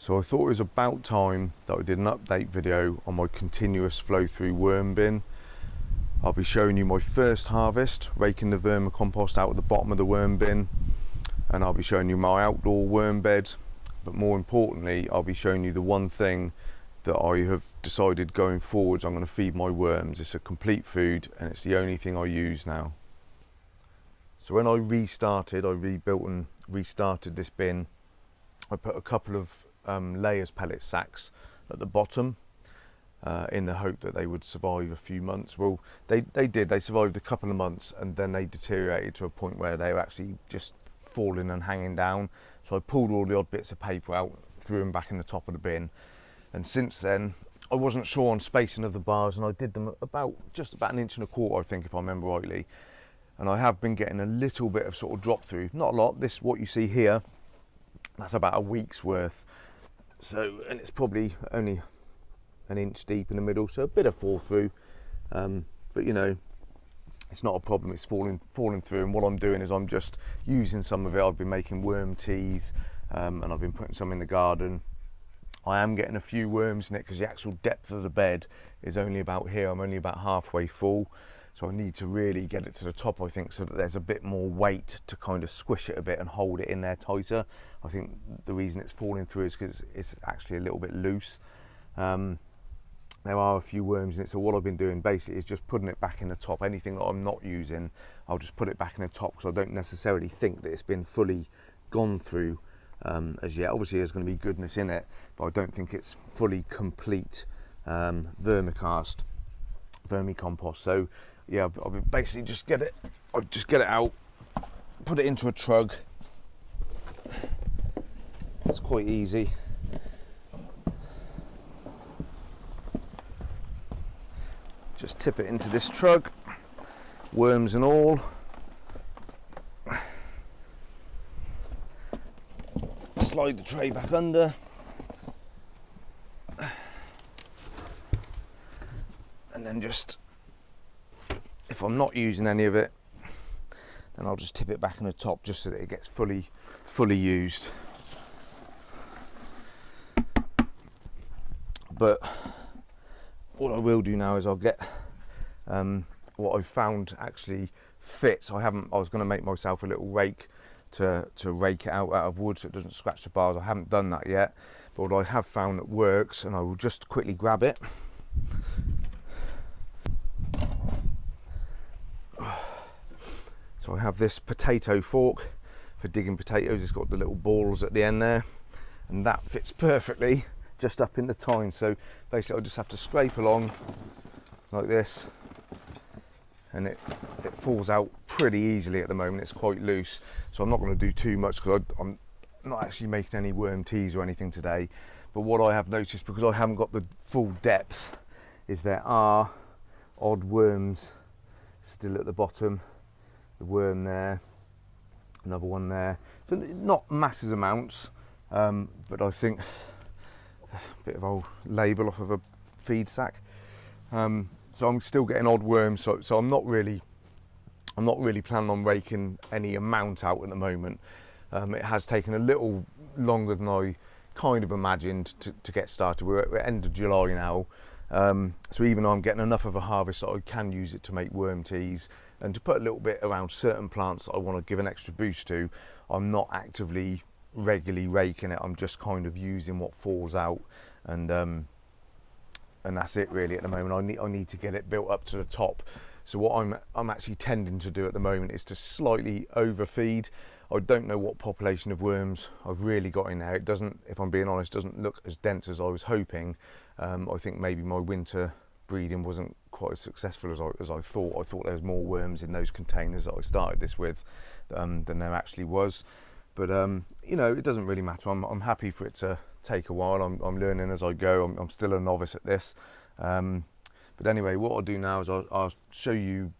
So I thought it was about time that I did an update video on my continuous flow through worm bin. I'll be showing you my first harvest, raking the vermicompost out at the bottom of the worm bin, and I'll be showing you my outdoor worm bed, but more importantly I'll be showing you the one thing that I have decided going forwards I'm going to feed my worms. It's a complete food and it's the only thing I use now. So when I rebuilt and restarted this bin, I put a couple of layers pellet sacks at the bottom in the hope that they would survive a few months. Well, they did. They survived a couple of months and then they deteriorated to a point where they were actually just falling and hanging down. So I pulled all the odd bits of paper out, threw them back in the top of the bin, and since then I wasn't sure on spacing of the bars, and I did them just about 1.25 inches, I think, if I remember rightly. And I have been getting a little bit of sort of drop through, not a lot. This, what you see here, that's about a week's worth. So, and it's probably only 1 inch deep in the middle, so a bit of fall through, but you know, it's not a problem. It's falling through, and what I'm doing is I'm just using some of it. I've been making worm teas, and I've been putting some in the garden. I am getting a few worms in it because the actual depth of the bed is only about here. I'm only about halfway full, so I need to really get it to the top, I think, so that there's a bit more weight to kind of squish it a bit and hold it in there tighter. I think the reason it's falling through is because it's actually a little bit loose. There are a few worms in it, so what I've been doing basically is just putting it back in the top. Anything that I'm not using, I'll just put it back in the top, because I don't necessarily think that it's been fully gone through as yet. Obviously there's going to be goodness in it, but I don't think it's fully complete vermicompost. So yeah, I'll basically just get it out, put it into a trug. It's quite easy. Just tip it into this trug, worms and all. Slide the tray back under. And then just, if I'm not using any of it, then I'll just tip it back in the top just so that it gets fully used. But what I will do now is I'll get what I've found actually fits. I was going to make myself a little rake to rake it out of wood so it doesn't scratch the bars. I haven't done that yet, but what I have found that works, and I will just quickly grab it. So I have this potato fork for digging potatoes. It's got the little balls at the end there, and that fits perfectly just up in the tine. So basically I just have to scrape along like this, and it falls out pretty easily at the moment. It's quite loose, so I'm not going to do too much because I'm not actually making any worm teas or anything today. But what I have noticed, because I haven't got the full depth, is there are odd worms still at the bottom. The worm there, another one there, so not massive amounts, but I think a bit of old label off of a feed sack. So I'm still getting odd worms, so I'm not really planning on raking any amount out at the moment. It has taken a little longer than I kind of imagined to get started. We're at end of July now, so even though I'm getting enough of a harvest that I can use it to make worm teas and to put a little bit around certain plants that I want to give an extra boost to, I'm not actively regularly raking it. I'm just kind of using what falls out, and that's it really at the moment. I need to get it built up to the top. So what I'm actually tending to do at the moment is to slightly overfeed. I don't know what population of worms I've really got in there. It doesn't, if I'm being honest, doesn't look as dense as I was hoping. I think maybe my winter breeding wasn't quite as successful as I thought. I thought there was more worms in those containers that I started this with than there actually was. But you know, it doesn't really matter. I'm happy for it to take a while. I'm learning as I go. I'm still a novice at this. But anyway, what I'll do now is I'll show you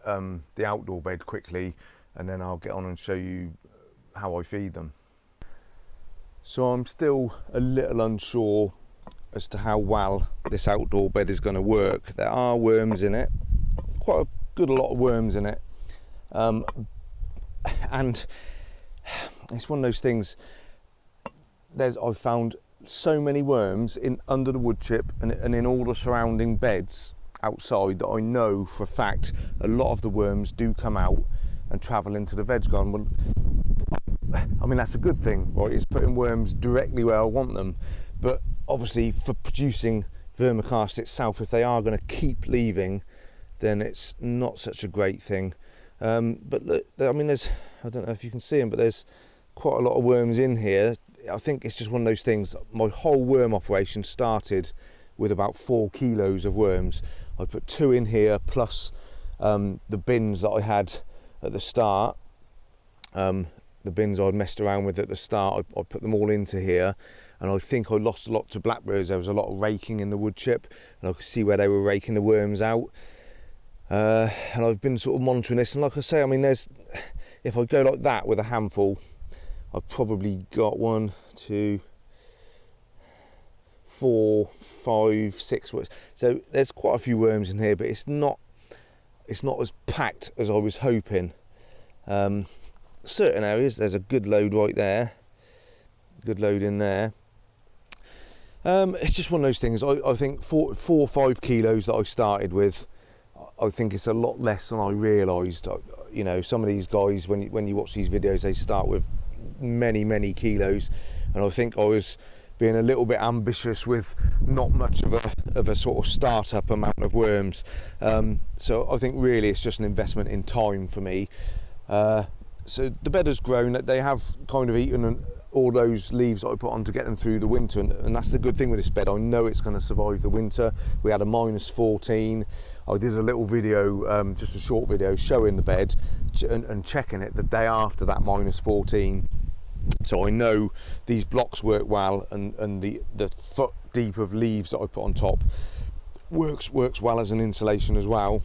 the outdoor bed quickly, and then I'll get on and show you how I feed them. So I'm still a little unsure as to how well this outdoor bed is going to work. There are worms in it, quite a good lot of worms in it, and it's one of those things. I've found so many worms in under the wood chip and in all the surrounding beds outside that I know for a fact a lot of the worms do come out and travel into the veg garden. Well, I mean, that's a good thing, right? It's putting worms directly where I want them. But obviously for producing vermicast itself, if they are going to keep leaving, then it's not such a great thing. But look, I mean, I don't know if you can see them, but there's quite a lot of worms in here. I think it's just one of those things. My whole worm operation started with about 4 kilos of worms. I put 2 in here plus the bins that I had at the start. The bins I'd messed around with at the start, I put them all into here, and I think I lost a lot to blackbirds. There was a lot of raking in the wood chip, and I could see where they were raking the worms out. And I've been sort of monitoring this, and like I say, I mean, if I go like that with a handful, I've probably got 1, 2, 4, 5, 6 worms. So there's quite a few worms in here, but it's not as packed as I was hoping. Certain areas, there's a good load right there, good load in there. It's just one of those things. I think 4 or 5 kilos that I started with, I think it's a lot less than I realised. You know, some of these guys, when you watch these videos, they start with many kilos, and I think I was being a little bit ambitious with not much of a sort of start-up amount of worms. So I think really it's just an investment in time for me. So the bed has grown. They have kind of eaten all those leaves that I put on to get them through the winter, and that's the good thing with this bed. I know it's going to survive the winter. We had a -14. I did a little video, just a short video, showing the bed and checking it the day after that -14. So I know these blocks work well, and the foot deep of leaves that I put on top works well as an insulation as well.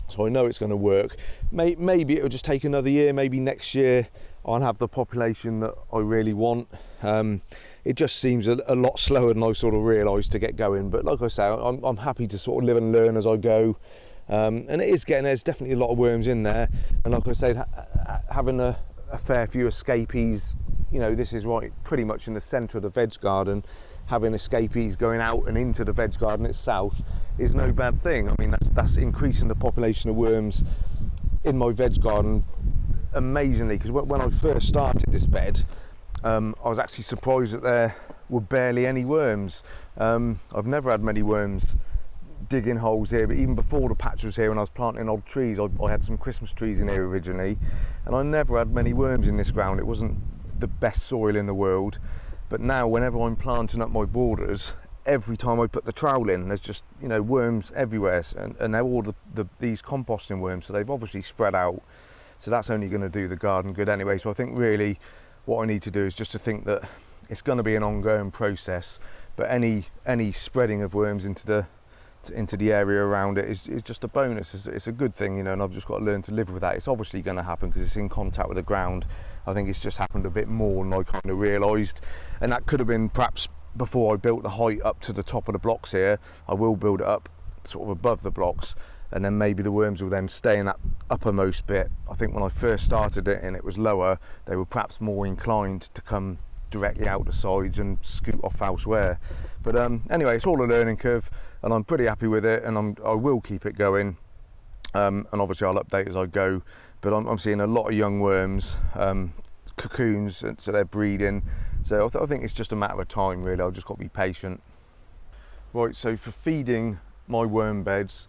So I know it's going to work. Maybe it'll just take another year. Maybe next year I'll have the population that I really want. It just seems a lot slower than I sort of realised to get going. But like I say, I'm happy to sort of live and learn as I go. And it is there's definitely a lot of worms in there. And like I said, having a fair few escapees, you know, this is right pretty much in the centre of the veg garden. Having escapees going out and into the veg garden itself is no bad thing. I mean, that's increasing the population of worms in my veg garden amazingly, because when I first started this bed, I was actually surprised that there were barely any worms. I've never had many worms digging holes here, but even before the patch was here, when I was planting old trees, I had some Christmas trees in here originally, and I never had many worms in this ground. It wasn't the best soil in the world. But now, whenever I'm planting up my borders, every time I put the trowel in, there's just, you know, worms everywhere, and they're all these composting worms, so they've obviously spread out. So that's only going to do the garden good anyway. So I think really what I need to do is just to think that it's going to be an ongoing process, but any spreading of worms into the area around it is just a bonus. It's a good thing, you know, and I've just got to learn to live with that. It's obviously going to happen because it's in contact with the ground. I think it's just happened a bit more than I kind of realised, and that could have been perhaps before I built the height up to the top of the blocks here. I will build it up sort of above the blocks, and then maybe the worms will then stay in that uppermost bit. I think when I first started it and it was lower, they were perhaps more inclined to come directly out the sides and scoot off elsewhere. But anyway, it's all a learning curve, and I'm pretty happy with it, and I will keep it going, and obviously I'll update as I go. But I'm seeing a lot of young worms, cocoons, so they're breeding. So I think it's just a matter of time, really. I've just got to be patient. Right, so for feeding my worm beds,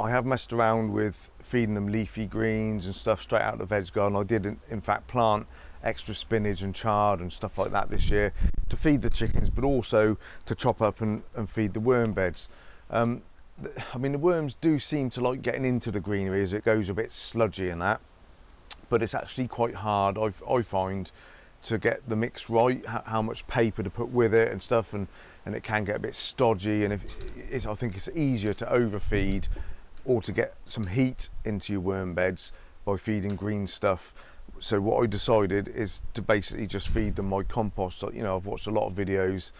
I have messed around with feeding them leafy greens and stuff straight out of the veg garden. I did in fact plant extra spinach and chard and stuff like that this year to feed the chickens, but also to chop up and feed the worm beds. I mean, the worms do seem to like getting into the greenery as it goes a bit sludgy and that, but it's actually quite hard, I find, to get the mix right, how much paper to put with it and stuff, and it can get a bit stodgy, and I think it's easier to overfeed or to get some heat into your worm beds by feeding green stuff. So what I decided is to basically just feed them my compost. You know, I've watched a lot of videos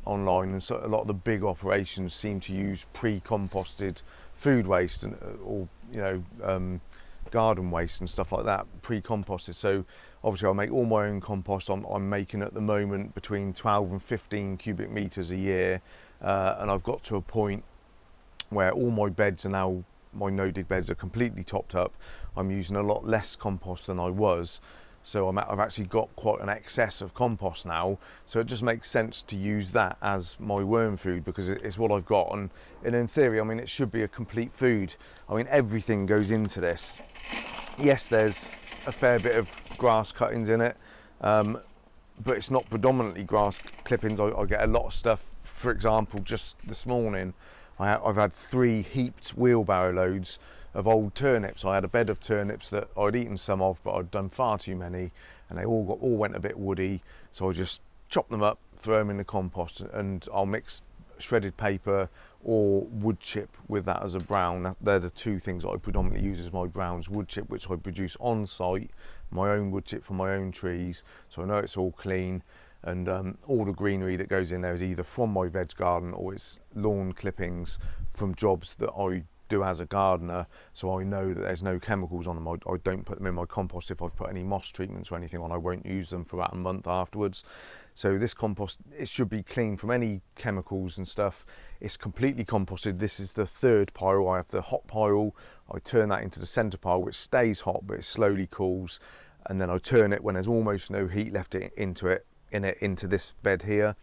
online, and so a lot of the big operations seem to use pre-composted food waste, and or you know, garden waste and stuff like that pre-composted. So obviously I make all my own compost. I'm making at the moment between 12 and 15 cubic meters a year, and I've got to a point where all my beds are now, my no-dig beds are completely topped up. I'm using a lot less compost than I was, so I've actually got quite an excess of compost now, so it just makes sense to use that as my worm food, because it's what I've got. And in theory, I mean, it should be a complete food. I mean, everything goes into this. Yes, there's a fair bit of grass cuttings in it, but it's not predominantly grass clippings. I get a lot of stuff. For example, just this morning I've had 3 heaped wheelbarrow loads of old turnips. I had a bed of turnips that I'd eaten some of, but I'd done far too many, and they all went a bit woody. So I just chop them up, throw them in the compost, and I'll mix shredded paper or wood chip with that as a brown. They're the 2 things that I predominantly use as my browns. Wood chip, which I produce on site, my own wood chip from my own trees, so I know it's all clean. And all the greenery that goes in there is either from my veg garden or it's lawn clippings from jobs that I do as a gardener, so I know that there's no chemicals on them. I don't put them in my compost. If I've put any moss treatments or anything on, I won't use them for about a month afterwards. So this compost, it should be clean from any chemicals and stuff. It's completely composted. This is the 3rd pile. I have the hot pile. I turn that into the centre pile, which stays hot but it slowly cools, and then I turn it when there's almost no heat left into this bed here.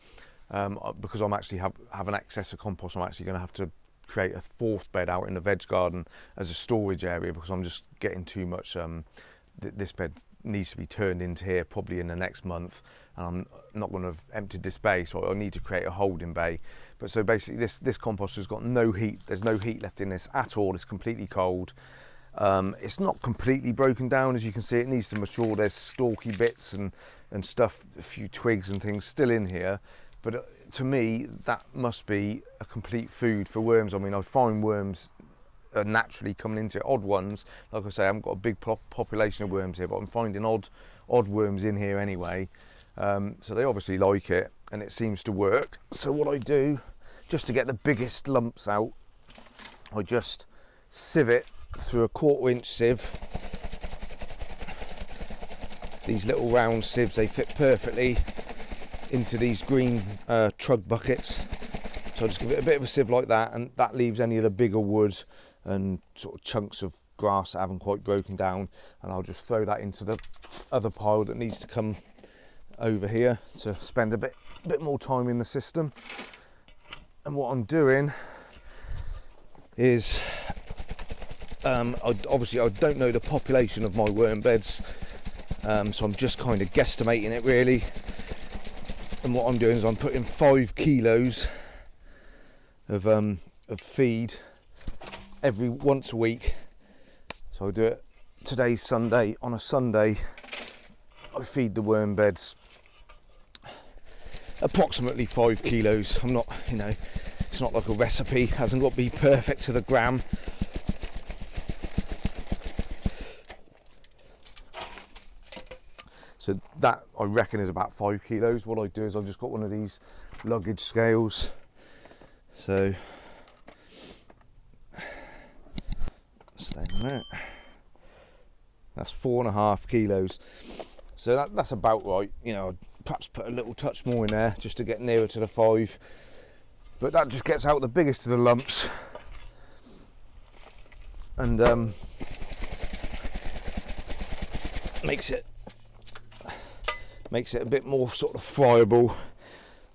Because I'm actually have an excess of compost, I'm actually going to have to create a 4th bed out in the veg garden as a storage area, because I'm just getting too much. This bed needs to be turned into here probably in the next month, and I'm not going to have emptied this bay, so I need to create a holding bay. But so basically this compost has got no heat. There's no heat left in this at all. It's completely cold. It's not completely broken down, as you can see. It needs to mature. There's stalky bits and stuff, a few twigs and things still in here, but to me that must be a complete food for worms. I mean, I find worms are naturally coming into it, odd ones. Like I say, I haven't got a big population of worms here, but I'm finding odd worms in here anyway. So they obviously like it, and it seems to work. So what I do, just to get the biggest lumps out, I just sieve it through a 1/4 inch sieve. These little round sieves, they fit perfectly into these green trug buckets. So I just give it a bit of a sieve like that, and that leaves any of the bigger wood and sort of chunks of grass that haven't quite broken down, and I'll just throw that into the other pile that needs to come over here to spend a bit more time in the system. And what I'm doing is, obviously I don't know the population of my worm beds, so I'm just kind of guesstimating it really. And what I'm doing is I'm putting 5 kilos of feed once a week. So I do it. Today's Sunday. On a Sunday, I feed the worm beds approximately 5 kilos. I'm not, it's not like a recipe. It hasn't got to be perfect to the gram. So that, I reckon, is about 5 kilos. What I do is I've just got one of these luggage scales. So, stay on that. That's 4.5 kilos. So that's about right. I'd perhaps put a little touch more in there just to get nearer to the 5. But that just gets out the biggest of the lumps. And makes it a bit more sort of friable,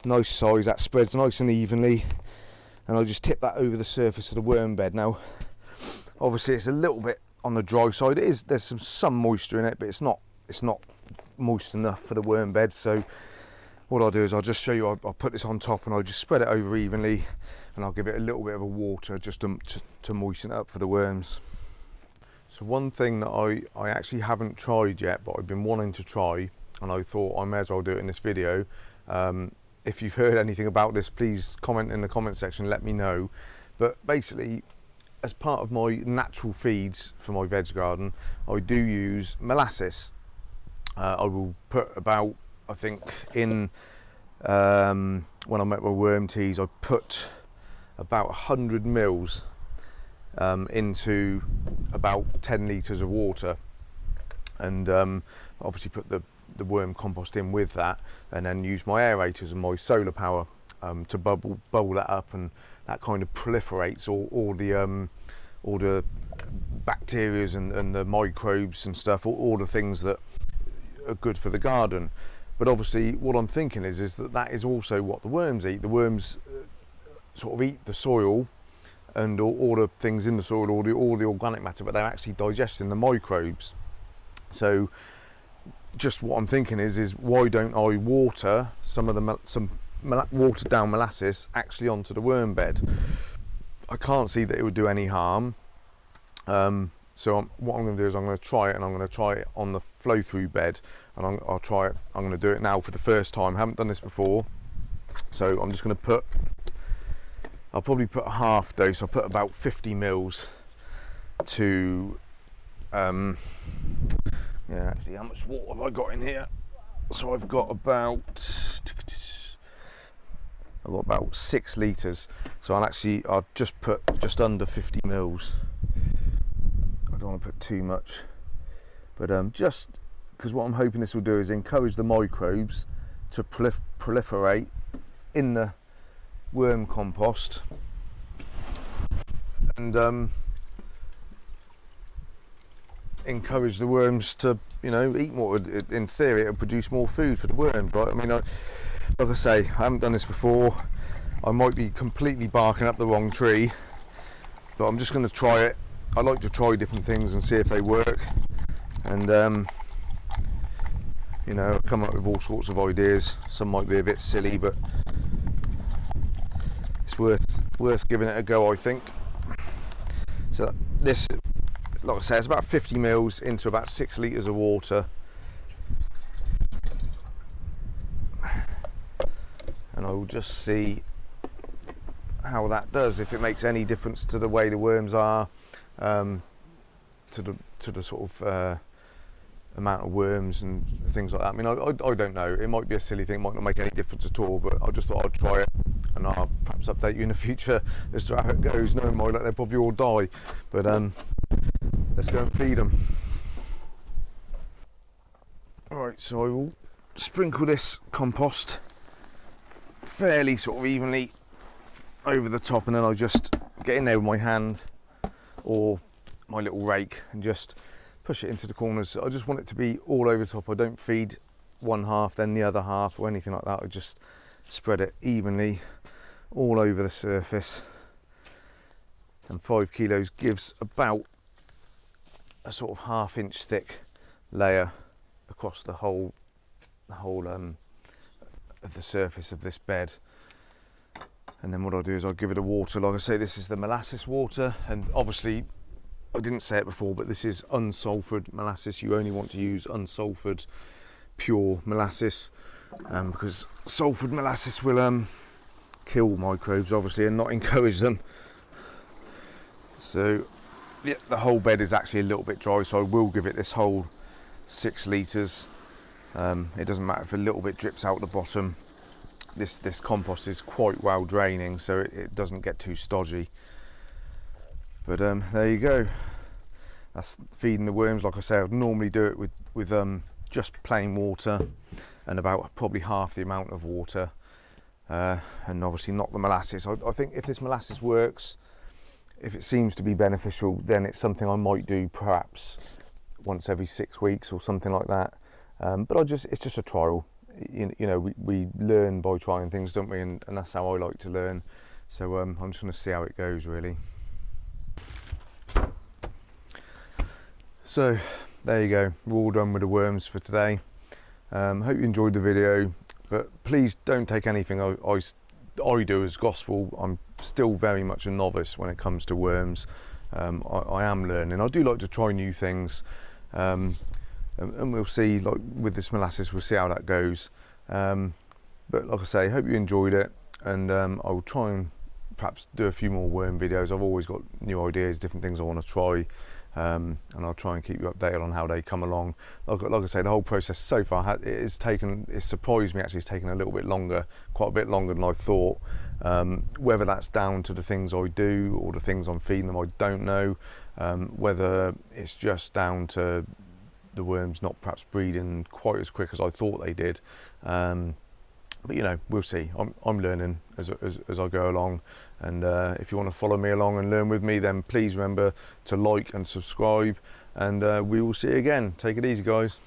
nice size. That spreads nice and evenly, and I'll just tip that over the surface of the worm bed. Now obviously it's a little bit on the dry side. There's some moisture in it, but it's not moist enough for the worm bed. So what I'll do is I'll just show you. I'll put this on top and I'll just spread it over evenly, and I'll give it a little bit of a water just to moisten it up for the worms. So one thing that I actually haven't tried yet, but I've been wanting to try, and I thought I may as well do it in this video. If you've heard anything about this, please comment in the comment section, let me know. But basically, as part of my natural feeds for my veg garden, I do use molasses. I will put about, I think in when I make my worm teas, I put about 100 mils into about 10 litres of water, and obviously put the worm compost in with that, and then use my aerators and my solar power to bubble that up, and that kind of proliferates all the bacteria and the microbes and stuff, all the things that are good for the garden. But obviously what I'm thinking is that is also what the worms eat. The worms sort of eat the soil and all the things in the soil, all the organic matter, but they're actually digesting the microbes. So just what I'm thinking is why don't I water some watered down molasses actually onto the worm bed? I can't see that it would do any harm. So what I'm going to do is I'm going to try it, and I'm going to try it on the flow through bed, and I'll try it. I'm going to do it now for the first time. I haven't done this before, so I'm just going to I'll probably put a half dose. I'll put about 50 mils to yeah, actually, how much water have I got in here? So I've got about 6 litres. So I'll just put just under 50 mils. I don't want to put too much, but just because what I'm hoping this will do is encourage the microbes to proliferate in the worm compost, and encourage the worms to, you know, eat more. In theory, it'll produce more food for the worms, right? I mean, like I say, I haven't done this before. I might be completely barking up the wrong tree, but I'm just going to try it. I like to try different things and see if they work, and you know, come up with all sorts of ideas. Some might be a bit silly, but it's worth giving it a go, I think. So this, like I say, it's about 50 mils into about 6 litres of water, and I will just see how that does, if it makes any difference to the way the worms are, to the sort of amount of worms and things like that. I mean, I don't know, it might be a silly thing, it might not make any difference at all, but I just thought I'd try it, and I'll perhaps update you in the future as to how it goes. No mind, like, they'll probably all die, but let's go and feed them. Alright, so I will sprinkle this compost fairly sort of evenly over the top, and then I just get in there with my hand or my little rake and just push it into the corners. I just want it to be all over the top. I don't feed one half then the other half or anything like that. I just spread it evenly all over the surface, and 5 kilos gives about a sort of 1/2 inch thick layer across the whole of the surface of this bed. And then what I'll do is I'll give it a water. Like I say, this is the molasses water, and obviously I didn't say it before, but this is unsulfured molasses. You only want to use unsulfured pure molasses, because sulfured molasses will kill microbes, obviously, and not encourage them. So yeah, the whole bed is actually a little bit dry, so I will give it this whole 6 litres. It doesn't matter if a little bit drips out the bottom. This compost is quite well draining, so it doesn't get too stodgy. But there you go. That's feeding the worms. Like I say, I'd normally do it with just plain water and about probably half the amount of water, and obviously not the molasses. I think if this molasses works, if it seems to be beneficial, then it's something I might do perhaps once every 6 weeks or something like that. But it's just a trial. You know, we learn by trying things, don't we? And that's how I like to learn. So I'm just going to see how it goes, really. So there you go, we're all done with the worms for today. Hope you enjoyed the video, but please don't take anything I do as gospel. I'm still very much a novice when it comes to worms. I am learning. I do like to try new things, and we'll see, like with this molasses, we'll see how that goes. But like I say, hope you enjoyed it, and I will try and perhaps do a few more worm videos. I've always got new ideas, different things I want to try. and I'll try and keep you updated on how they come along. Like I say, the whole process so far it's surprised me actually. It's taken a little bit longer, quite a bit longer than I thought. Whether that's down to the things I do or the things I'm feeding them, I don't know. Whether it's just down to the worms not perhaps breeding quite as quick as I thought they did. But you know, we'll see. I'm learning as I go along, and if you want to follow me along and learn with me, then please remember to like and subscribe, and we will see you again. Take it easy, guys.